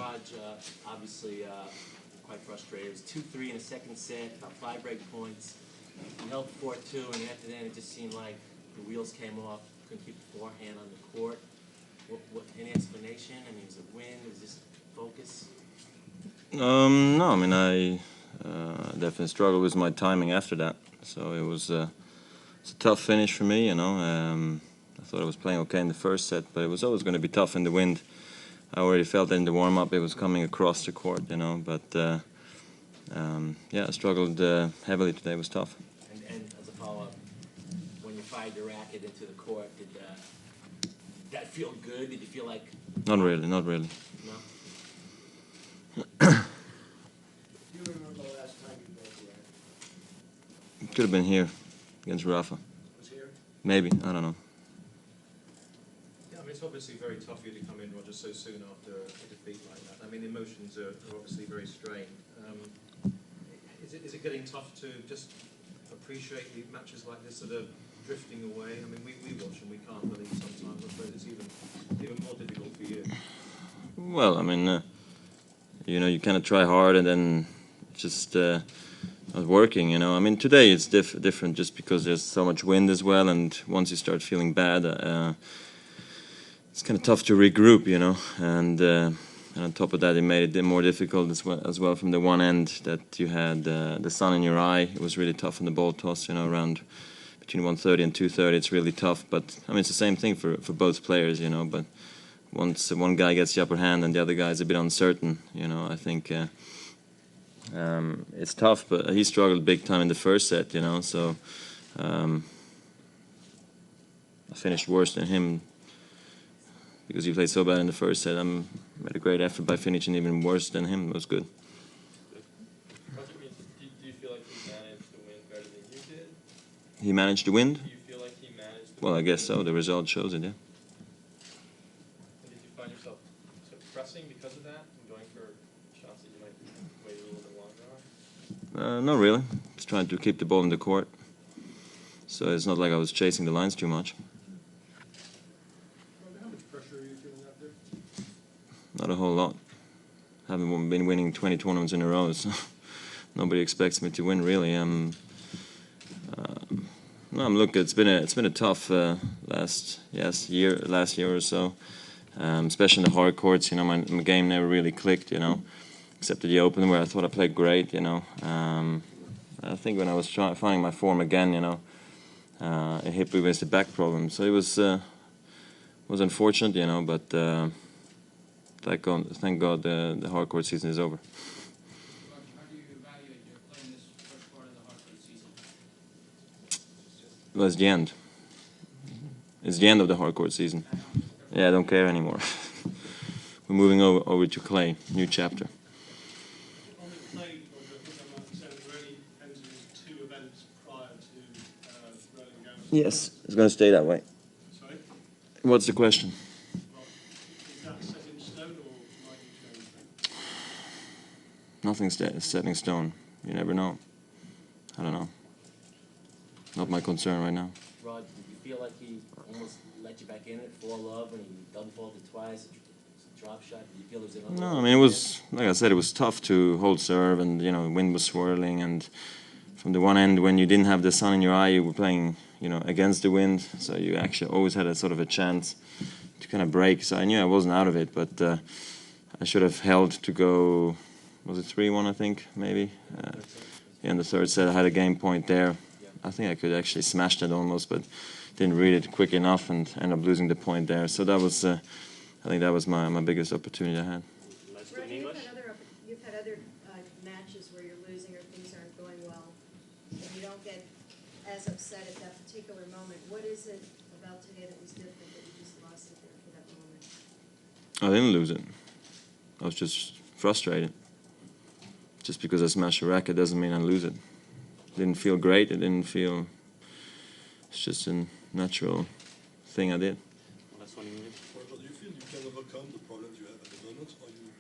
Raj, obviously quite frustrated. It was 2-3 in the second set, about 5 break points. You held 4-2, and after that it just seemed like the wheels came off. Couldn't keep the forehand on the court. Any explanation? I mean, was it win? Was this focus? No, I mean, I definitely struggled with my timing after that. So it was it's a tough finish for me, you know. I thought I was playing okay in the first set, but it was always going to be tough in the wind. I already felt in the warm-up it was coming across the court, you know. But yeah, I struggled heavily today. It was tough. And as a follow-up, when you fired your racket into the court, did that feel good? Did you feel like... Not really, not really. No? Do you remember the last time you broke your racket? It could have been here against Rafa. Was here? Maybe, I don't know. Yeah, I mean, it's obviously very tough for you to come in, Roger, so soon after a defeat like that. I mean, emotions are obviously very strained. Is it getting tough to just appreciate the matches like this that are drifting away? I mean, we watch and we can't believe sometimes. I suppose it's even more difficult for you. Well, I mean, you know, you kind of try hard and then just not working, you know. I mean, today it's different just because there's so much wind as well, and once you start feeling bad, it's kind of tough to regroup, you know. And on top of that, it made it more difficult as well from the one end that you had the sun in your eye. It was really tough on the ball toss, you know, around between 1:30 and 2:30. It's really tough, but I mean, it's the same thing for both players, you know. But once one guy gets the upper hand and the other guy is a bit uncertain, you know, I think it's tough. But he struggled big time in the first set, you know. So I finished worse than him because he played so bad in the first set. I made a great effort by finishing even worse than him. It was good. Do you feel like he managed the win better than you did? He managed to win? Do you feel like he managed the Well, I win guess so. The result shows it, yeah. And did you find yourself sort of pressing because of that and going for shots that you might wait a little bit longer on? Not really. Just trying to keep the ball in the court. So it's not like I was chasing the lines too much. How much pressure are you feeling out there? Not a whole lot. Haven't been winning 20 tournaments in a row, so nobody expects me to win really. No, I'm looking. It's been a tough last year or so, especially in the hard courts. You know, my game never really clicked. You know, except at the Open where I thought I played great. You know, I think when I was finding my form again, you know, it hit me with the back problem. So it was unfortunate, you know, but thank God the hard court season is over. How do you evaluate your play in this first part of the hard court season? Well, it's the end. It's the end of the hard court season. Yeah, I don't care anymore. We're moving over to clay, new chapter. On the clay, Roger, I think I might have said it really entered 2 events prior to Roland Garros. Yes, it's going to stay that way. Sorry? What's the question? Well, is that set in stone or might you change that? Nothing's set in stone. You never know. I don't know. Not my concern right now. Rod, did you feel like he almost let you back in it, 4-love, when he double faulted twice, a drop shot? Did you feel it was another? No, I mean, it was, like I said, it was tough to hold serve, and, you know, the wind was swirling, and from the one end, when you didn't have the sun in your eye, you were playing, you know, against the wind, so you actually always had a sort of a chance to kind of break. So I knew I wasn't out of it, but I should have held to go, was it 3-1, I think, maybe? In the third set, I had a game point there. I think I could actually smash that almost, but didn't read it quick enough and ended up losing the point there. So that was, I think that was my biggest opportunity I had. Roger, you've had other matches where you're losing or things aren't going well, and you don't get as upset at that particular moment. What is it about today that was different that you just lost it there for that moment? I didn't lose it. I was just frustrated. Just because I smash a racket doesn't mean I lose it. It didn't feel great. It didn't feel... It's just a natural thing I did. Last 20 minutes. Roger, do you feel you can overcome the problems you have at the moment, or you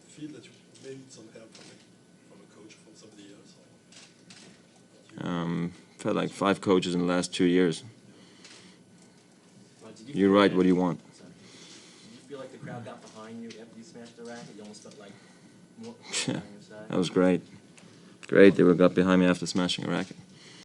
feel that you may need some help from a coach, from somebody else? I've had like 5 coaches in the last 2 years. Rod, You write what you want. Did you feel like the crowd got behind behind you after you smashed the racket? You almost felt like more Yeah, on your side. that was great. Great, they got behind me after smashing a racket.